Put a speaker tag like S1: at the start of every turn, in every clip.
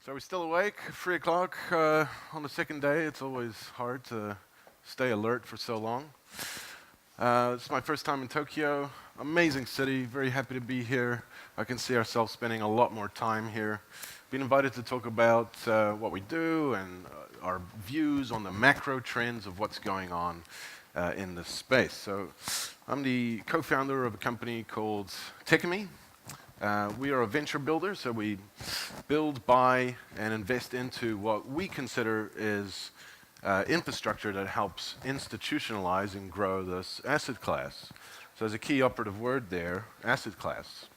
S1: So are we still awake? 3 o'clock on the second day. It's always hard to stay alert for so long. It's my first time in Tokyo. Amazing city. Very happy to be here. I can see ourselves spending a lot more time here. Been invited to talk about what we do and our views on the macro trends of what's going on in this space. So I'm the co-founder of a company called tokenization. We are a venture builder, so we build, buy, and invest into what we consider is infrastructure that helps institutionalize and grow this asset class. So there's a key operative word there, asset class.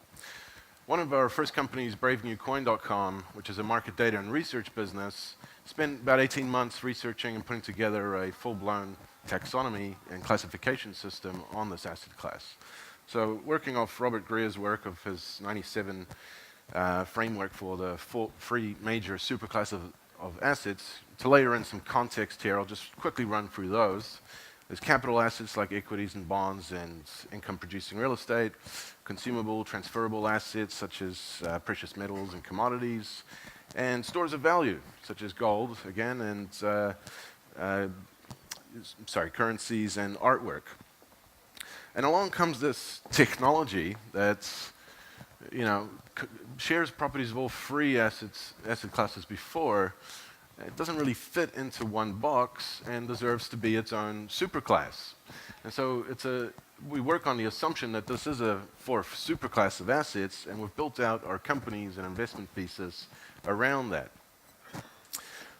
S1: One of our first companies, bravenewcoin.com, which is a market data and research business, spent about 18 months researching and putting together a full-blown taxonomy and classification system on this asset class. So working off Robert Greer's work of his 97 framework for the three major superclasses of assets, to layer in some context here, I'll just quickly run through those. There's capital assets like equities and bonds and income-producing real estate, consumable, transferable assets such as precious metals and commodities, and stores of value such as gold, again, and currencies and artwork. And along comes this technology that's, shares properties of all three asset classes before. It doesn't really fit into one box and deserves to be its own superclass. And so we work on the assumption that this is a fourth superclass of assets, and we've built out our companies and investment thesis around that.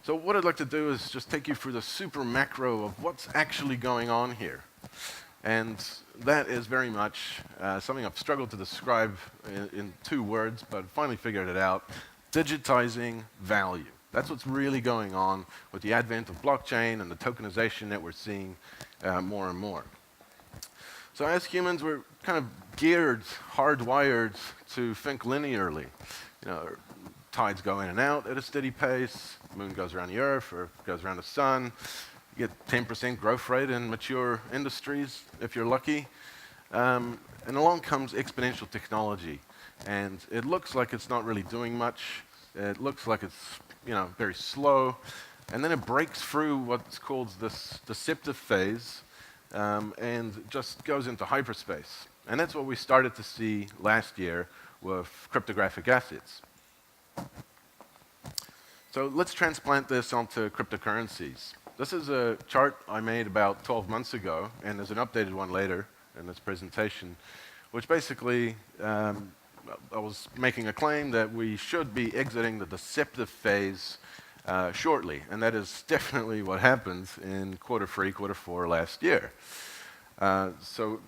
S1: So what I'd like to do is just take you through the super macro of what's actually going on here. And that is very much something I've struggled to describe in 2 words, but finally figured it out. Digitizing value. That's what's really going on with the advent of blockchain and the tokenization that we're seeing more and more. So as humans, we're kind of geared, hardwired to think linearly. Tides go in and out at a steady pace. The moon goes around the Earth or goes around the sun. You get 10% growth rate in mature industries, if you're lucky. And along comes exponential technology. And it looks like it's not really doing much. It looks like it's, very slow. And then it breaks through what's called this deceptive phase and just goes into hyperspace. And that's what we started to see last year with cryptographic assets. So let's transplant this onto cryptocurrencies. This is a chart I made about 12 months ago, and there's an updated one later in this presentation, which basically, I was making a claim that we should be exiting the deceptive phase shortly, and that is definitely what happened in Q3, Q4 last year. So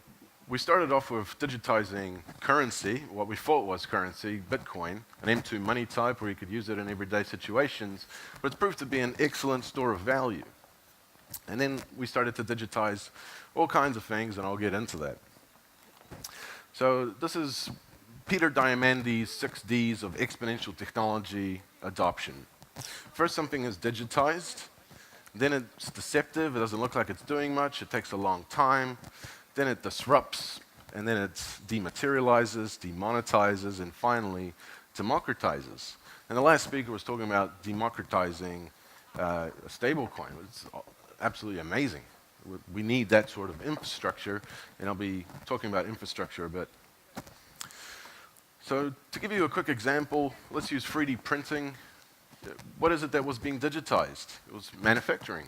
S1: we started off with digitizing currency, what we thought was currency, Bitcoin, an M2 money type where you could use it in everyday situations, but it's proved to be an excellent store of value. And then we started to digitize all kinds of things, and I'll get into that. So this is Peter Diamandis' 6 Ds of exponential technology adoption. First, something is digitized. Then it's deceptive. It doesn't look like it's doing much. It takes a long time. Then it disrupts. And then it dematerializes, demonetizes, and finally democratizes. And the last speaker was talking about democratizing a stable coin. It's absolutely amazing. We need that sort of infrastructure, and I'll be talking about infrastructure a bit. So to give you a quick example, let's use 3D printing. What is it that was being digitized? It was manufacturing.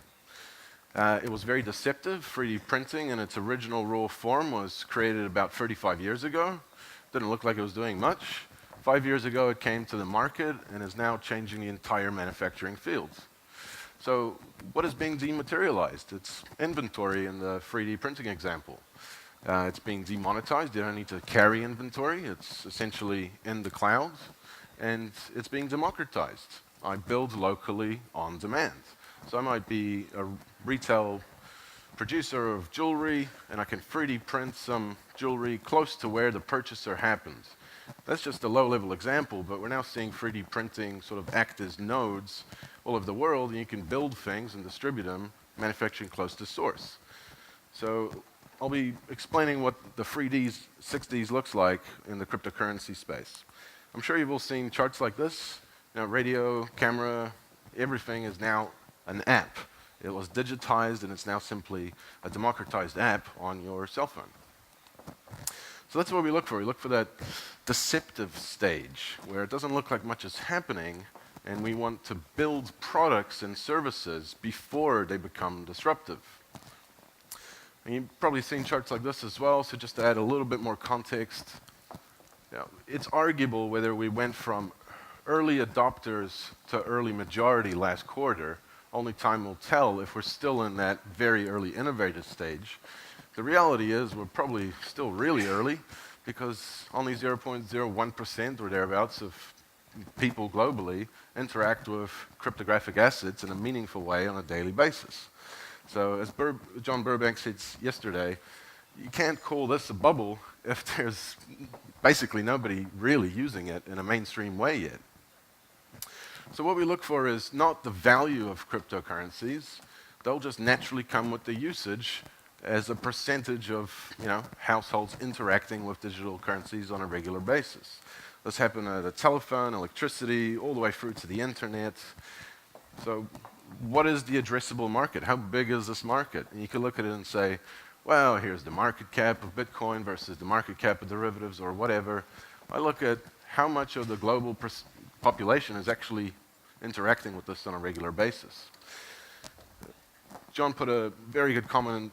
S1: It was very deceptive. 3D printing in its original raw form was created about 35 years ago. Didn't look like it was doing much. 5 years ago, it came to the market and is now changing the entire manufacturing field. So what is being dematerialized? It's inventory in the 3D printing example. It's being demonetized. You don't need to carry inventory. It's essentially in the cloud, and it's being democratized. I build locally on demand. So I might be a retail producer of jewelry, and I can 3D print some jewelry close to where the purchaser happens. That's just a low-level example, but we're now seeing 3D printing sort of act as nodes all over the world, and you can build things and distribute them, manufacturing close to source. So I'll be explaining what the 3Ds, 6Ds looks like in the cryptocurrency space. I'm sure you've all seen charts like this. radio, camera, everything is now an app. It was digitized and it's now simply a democratized app on your cell phone. So that's what we look for. We look for that deceptive stage where it doesn't look like much is happening, and we want to build products and services before they become disruptive. And you've probably seen charts like this as well, so just to add a little bit more context, it's arguable whether we went from early adopters to early majority last quarter. Only time will tell if we're still in that very early innovative stage. The reality is we're probably still really early because only 0.01% or thereabouts of people globally interact with cryptographic assets in a meaningful way on a daily basis. So as John Burbank said yesterday, you can't call this a bubble if there's basically nobody really using it in a mainstream way yet. So what we look for is not the value of cryptocurrencies. They'll just naturally come with the usage as a percentage of households interacting with digital currencies on a regular basis. This happens at a telephone, electricity, all the way through to the internet. So what is the addressable market? How big is this market? And you can look at it and say, well, here's the market cap of Bitcoin versus the market cap of derivatives or whatever. I look at how much of the global population is actually interacting with this on a regular basis. John put a very good comment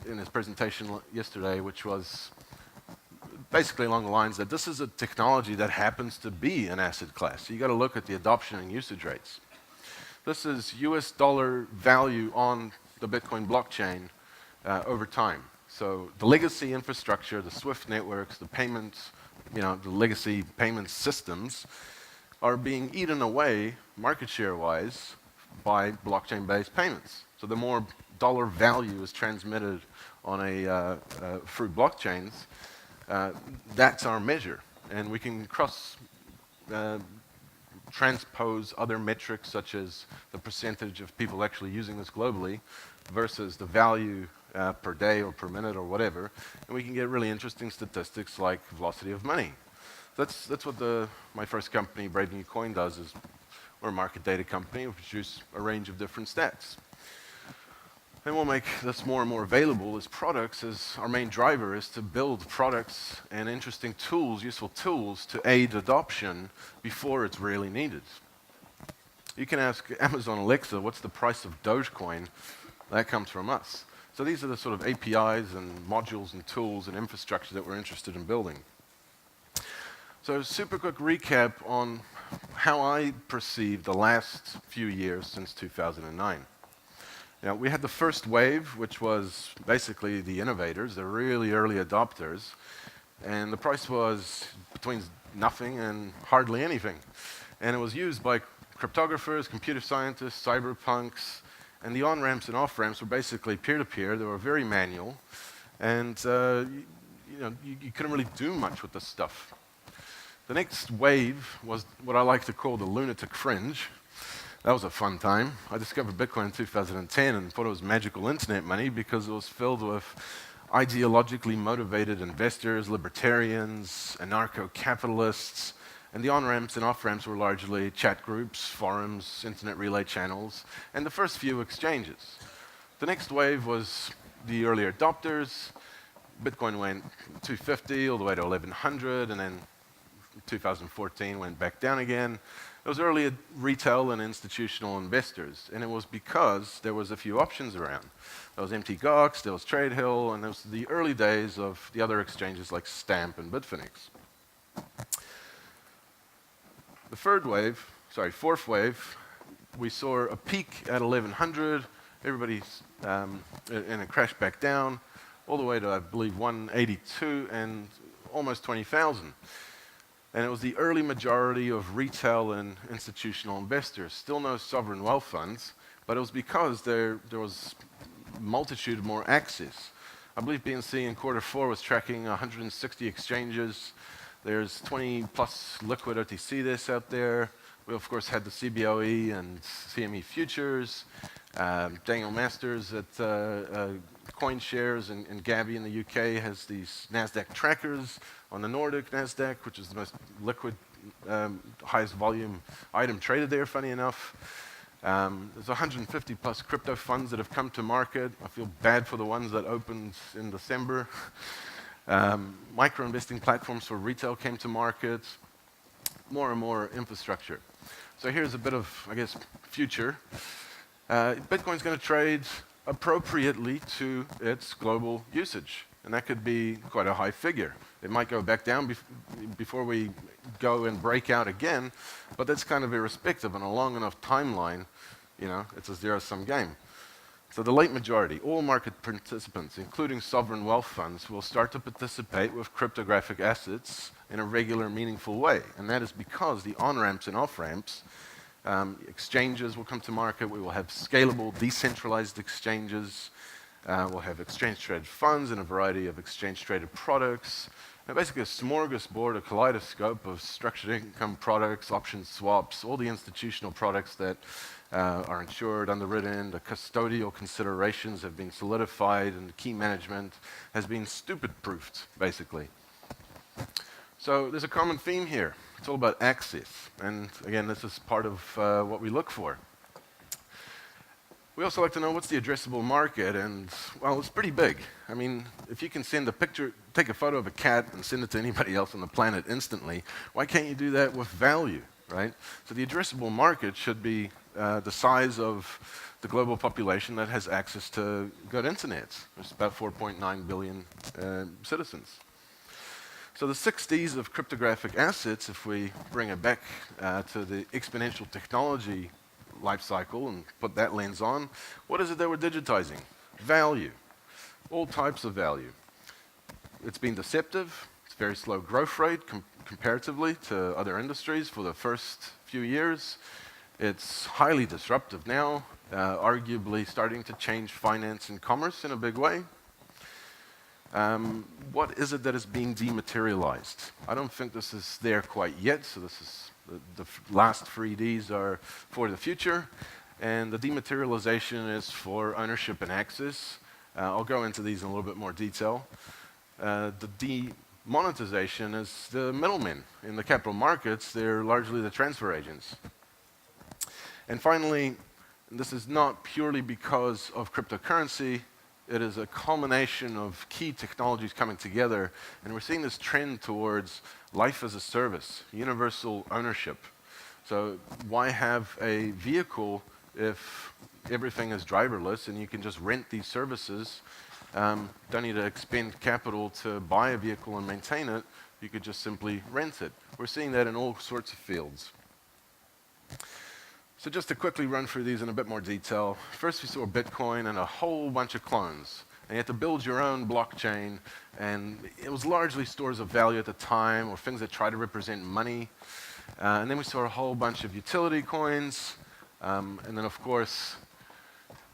S1: in his presentation yesterday, which was basically along the lines that this is a technology that happens to be an asset class. So you got to look at the adoption and usage rates. This is US dollar value on the Bitcoin blockchain over time. So the legacy infrastructure, the SWIFT networks, the payments, the legacy payment systems are being eaten away market share-wise by blockchain-based payments. So the more dollar value is transmitted on through blockchains, that's our measure. And we can transpose other metrics such as the percentage of people actually using this globally versus the value per day or per minute or whatever, and we can get really interesting statistics like velocity of money. That's what my first company, Brave New Coin, does. Is we're a market data company. We produce a range of different stats. And we'll make this more and more available as products, as our main driver is to build products and interesting tools, useful tools to aid adoption before it's really needed. You can ask Amazon Alexa, what's the price of Dogecoin? That comes from us. So these are the sort of APIs and modules and tools and infrastructure that we're interested in building. So super quick recap on how I perceive the last few years since 2009. We had the first wave, which was basically the innovators, the really early adopters, and the price was between nothing and hardly anything. And it was used by cryptographers, computer scientists, cyberpunks, and the on-ramps and off-ramps were basically peer-to-peer. They were very manual, and you couldn't really do much with this stuff. The next wave was what I like to call the lunatic fringe. That was a fun time. I discovered Bitcoin in 2010 and thought it was magical internet money because it was filled with ideologically motivated investors, libertarians, anarcho-capitalists, and the on-ramps and off-ramps were largely chat groups, forums, internet relay channels, and the first few exchanges. The next wave was the early adopters. Bitcoin went 250 all the way to 1100, and then 2014 went back down again. It was early retail and institutional investors, and it was because there was a few options around. There was MTGOX, there was TradeHill, and there was the early days of the other exchanges like Stamp and Bitfinex. The fourth wave, we saw a peak at 1100, everybody's, and it crashed back down, all the way to, I believe, 182 and almost 20,000. And it was the early majority of retail and institutional investors. Still no sovereign wealth funds, but it was because there was a multitude more access. I believe BNC in Q4 was tracking 160 exchanges. There's 20 plus liquid OTC desks out there. We, of course, had the CBOE and CME futures. Daniel Masters at CoinShares and Gabby in the UK has these NASDAQ trackers on the Nordic NASDAQ, which is the most liquid highest volume item traded there, funny enough. There's 150 plus crypto funds that have come to market. I feel bad for the ones that opened in December. Micro investing platforms for retail came to market. More and more infrastructure. So here's a bit of, I guess, future. Bitcoin's going to trade appropriately to its global usage. And that could be quite a high figure. It might go back down before we go and break out again, but that's kind of irrespective. On a long enough timeline, it's a zero-sum game. So the late majority, all market participants, including sovereign wealth funds, will start to participate with cryptographic assets in a regular, meaningful way. And that is because the on-ramps and off-ramps, exchanges will come to market. We will have scalable, decentralized exchanges. We'll have exchange-traded funds and a variety of exchange-traded products. And basically a smorgasbord, a kaleidoscope of structured income products, option swaps, all the institutional products that are insured, underwritten, the custodial considerations have been solidified, and the key management has been stupid-proofed, basically. So there's a common theme here. It's all about access. And again, this is part of what we look for. We also like to know what's the addressable market, and, well, it's pretty big. I mean, if you can send a picture, take a photo of a cat and send it to anybody else on the planet instantly, why can't you do that with value, right? So the addressable market should be the size of the global population that has access to good internet. There's about 4.9 billion citizens. So the 6 Ds of cryptographic assets, if we bring it back to the exponential technology life cycle and put that lens on, what is it that we're digitizing? Value. All types of value. It's been deceptive. It's very slow growth rate comparatively to other industries for the first few years. It's highly disruptive now, arguably starting to change finance and commerce in a big way. What is it that is being dematerialized? I don't think this is there quite yet, so this is the last 3 Ds are for the future, and the dematerialization is for ownership and access. I'll go into these in a little bit more detail. The demonetization is the middlemen in the capital markets. They're largely the transfer agents. And finally, this is not purely because of cryptocurrency. It is a culmination of key technologies coming together, and we're seeing this trend towards life as a service, universal ownership. So why have a vehicle if everything is driverless and you can just rent these services? Don't need to expend capital to buy a vehicle and maintain it. You could just simply rent it. We're seeing that in all sorts of fields. So just to quickly run through these in a bit more detail, first we saw Bitcoin and a whole bunch of clones. And you had to build your own blockchain, and it was largely stores of value at the time, or things that try to represent money. And then we saw a whole bunch of utility coins, and then of course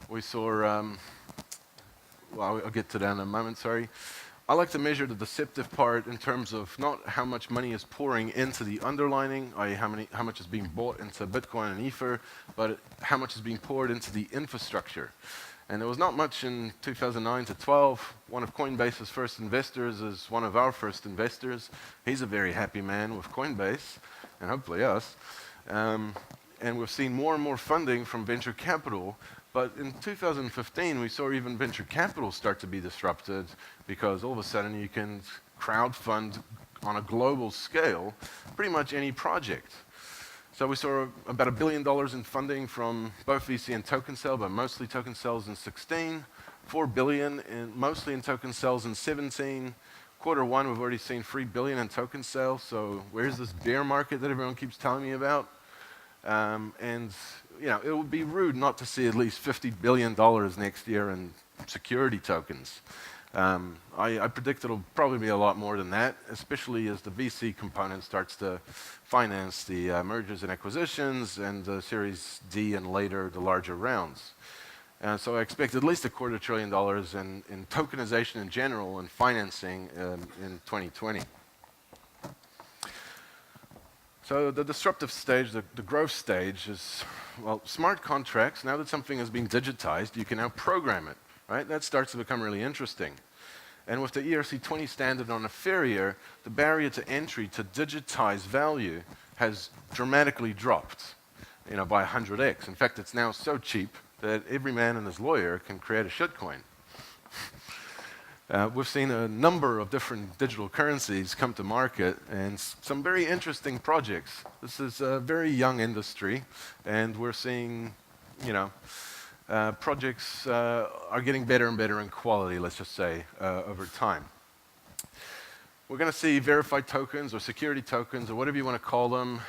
S1: we saw, well, I'll get to that in a moment, sorry. I like to measure the deceptive part in terms of not how much money is pouring into the underlining, i.e. how much is being bought into Bitcoin and Ether, but how much is being poured into the infrastructure. And there was not much in 2009 to 12. One of Coinbase's first investors is one of our first investors. He's a very happy man with Coinbase, and hopefully us. And we've seen more and more funding from venture capital. But in 2015, we saw even venture capital start to be disrupted because all of a sudden you can crowdfund on a global scale pretty much any project. So we saw about $1 billion in funding from both VC and token sale, but mostly token sales in 16, $4 billion mostly in token sales in 17. Q1, we've already seen $3 billion in token sales. So where's this bear market that everyone keeps telling me about? And it would be rude not to see at least $50 billion next year in security tokens. I predict it'll probably be a lot more than that, especially as the VC component starts to finance the mergers and acquisitions and the Series D and later the larger rounds. So I expect at least $250 billion in tokenization in general and financing in 2020. So the disruptive stage, the growth stage is, well, smart contracts. Now that something is being digitized, you can now program it, right? That starts to become really interesting. And with the ERC20 standard on a Farrier, the barrier to entry to digitize value has dramatically dropped, by 100x. In fact, it's now so cheap that every man and his lawyer can create a shitcoin. We've seen a number of different digital currencies come to market and some very interesting projects. This is a very young industry, and we're seeing, projects are getting better and better in quality, let's just say, over time. We're going to see verified tokens or security tokens or whatever you want to call them,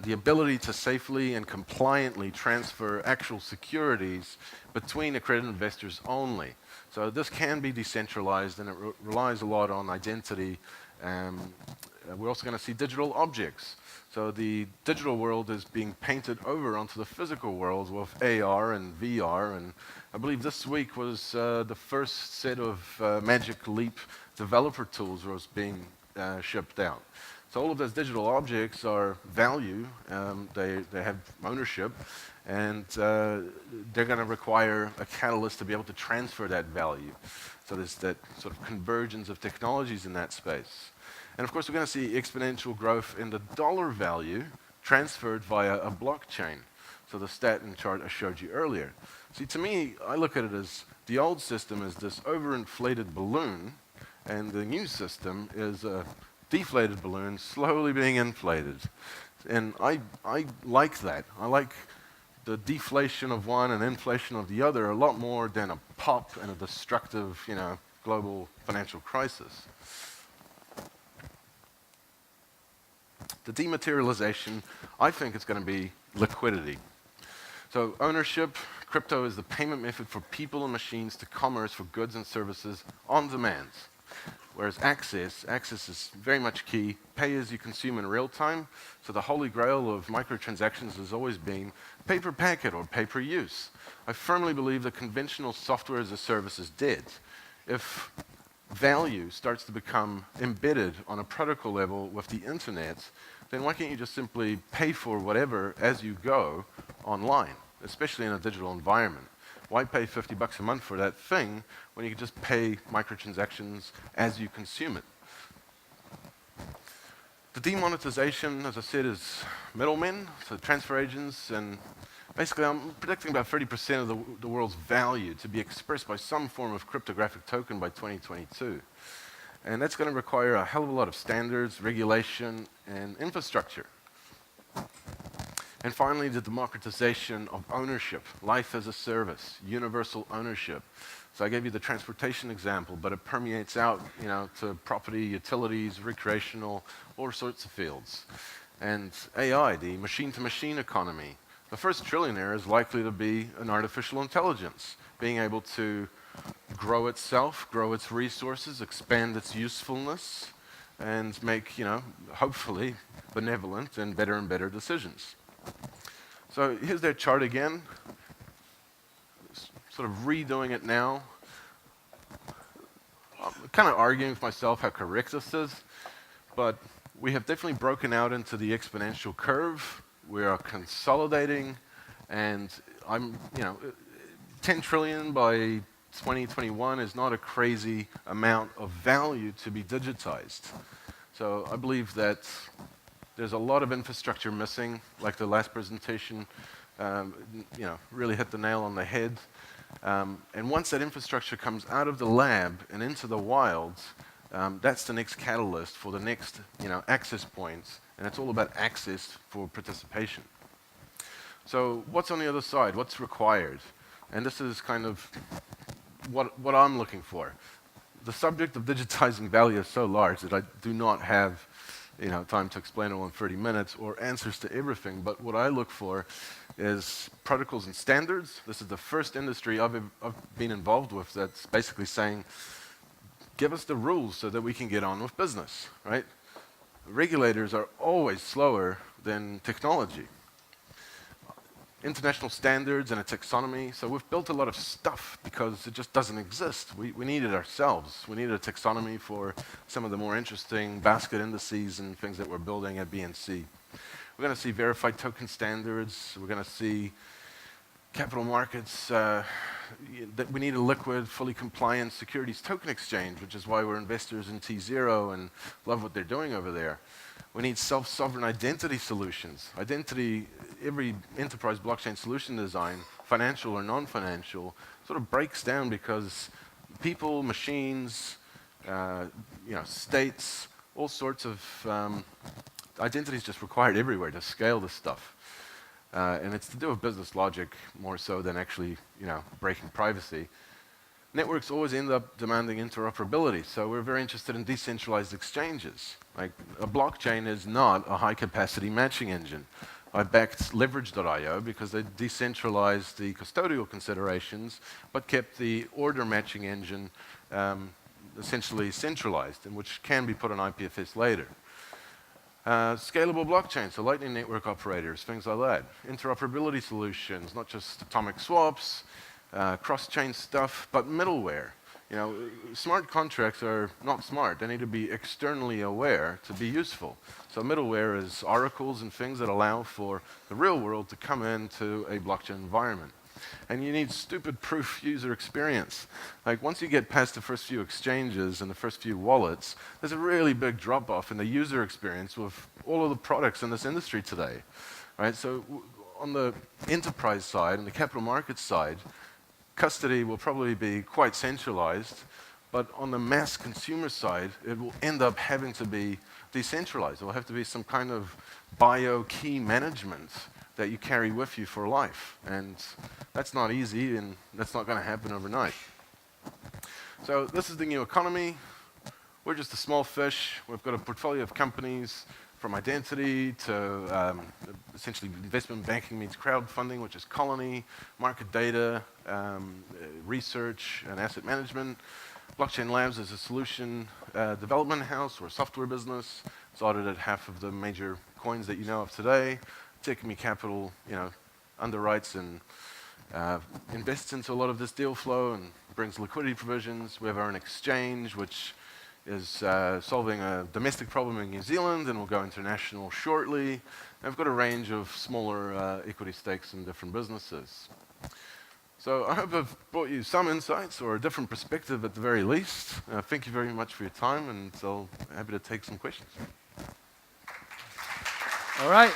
S1: the ability to safely and compliantly transfer actual securities between accredited investors only. So this can be decentralized, and it relies a lot on identity. We're also going to see digital objects. So the digital world is being painted over onto the physical world with AR and VR, and I believe this week was the first set of Magic Leap developer tools was being shipped out. So all of those digital objects are value, they have ownership, and they're going to require a catalyst to be able to transfer that value. So there's that sort of convergence of technologies in that space. And of course, we're going to see exponential growth in the dollar value transferred via a blockchain. So the stat and chart I showed you earlier. See, to me, I look at it as the old system is this overinflated balloon, and the new system is a deflated balloon slowly being inflated. And I like that. I like the deflation of one and inflation of the other a lot more than a pop and a destructive, global financial crisis. The dematerialization, I think it's going to be liquidity. So ownership, crypto is the payment method for people and machines to commerce for goods and services on demand. Whereas access is very much key, pay as you consume in real time. So the holy grail of microtransactions has always been pay per packet or pay per use. I firmly believe that conventional software as a service is dead. If value starts to become embedded on a protocol level with the internet, then why can't you just simply pay for whatever as you go online, especially in a digital environment? Why pay $50 a month for that thing when you can just pay microtransactions as you consume it? The demonetization, as I said, is middlemen, so transfer agents, and basically I'm predicting about 30% of the world's value to be expressed by some form of cryptographic token by 2022. And that's going to require a hell of a lot of standards, regulation, and infrastructure. And finally, the democratization of ownership, life as a service, universal ownership. So I gave you the transportation example, but it permeates out, to property, utilities, recreational, all sorts of fields. And AI, the machine-to-machine economy. The first trillionaire is likely to be an artificial intelligence, being able to grow itself, grow its resources, expand its usefulness, and make, hopefully benevolent and better decisions. So here's their chart again, sort of redoing it now. I'm kind of arguing with myself how correct this is, but we have definitely broken out into the exponential curve. We are consolidating, and 10 trillion by 2021 is not a crazy amount of value to be digitized. So I believe that there's a lot of infrastructure missing, like the last presentation, really hit the nail on the head. And once that infrastructure comes out of the lab and into the wild, that's the next catalyst for the next, access points, and it's all about access for participation. So what's on the other side? What's required? And this is kind of what I'm looking for. The subject of digitizing value is so large that I do not have time to explain it all in 30 minutes or answers to everything, but what I look for is protocols and standards. This is the first industry I've been involved with that's basically saying, give us the rules so that we can get on with business, right? Regulators are always slower than technology. International standards and a taxonomy. So we've built a lot of stuff because it just doesn't exist. We need it ourselves. We need a taxonomy for some of the more interesting basket indices and things that we're building at BNC. We're going to see verified token standards. We're going to see capital markets, that we need a liquid, fully compliant securities token exchange, which is why we're investors in T0 and love what they're doing over there. We need self-sovereign identity solutions. Identity, every enterprise blockchain solution design, financial or non-financial, sort of breaks down because people, machines, states, all sorts of identities just required everywhere to scale this stuff. And it's to do with business logic more so than actually, breaking privacy. Networks always end up demanding interoperability, so we're very interested in decentralized exchanges. Like, a blockchain is not a high-capacity matching engine. I backed Leverage.io because they decentralized the custodial considerations, but kept the order matching engine essentially centralized, and which can be put on IPFS later. Scalable blockchains, so Lightning Network operators, things like that. Interoperability solutions, not just atomic swaps, cross-chain stuff, but middleware. Smart contracts are not smart. They need to be externally aware to be useful. So middleware is oracles and things that allow for the real world to come into a blockchain environment. And you need stupid proof user experience. Like, once you get past the first few exchanges and the first few wallets, there's a really big drop-off in the user experience with all of the products in this industry today. Right? So on the enterprise side and the capital markets side, custody will probably be quite centralized, but on the mass consumer side, it will end up having to be decentralized. It will have to be some kind of bio key management that you carry with you for life. And that's not easy, and that's not going to happen overnight. So this is the new economy. We're just a small fish. We've got a portfolio of companies from identity to essentially investment banking means crowdfunding, which is Colony, market data, research, and asset management. Blockchain Labs is a solution development house or a software business. It's audited half of the major coins that you know of today. Tekumi Capital, underwrites and invests into a lot of this deal flow and brings liquidity provisions. We have our own exchange, which is solving a domestic problem in New Zealand, and will go international shortly. And we've got a range of smaller equity stakes in different businesses. So I hope I've brought you some insights or a different perspective at the very least. Thank you very much for your time, and I'm happy to take some questions.
S2: All right.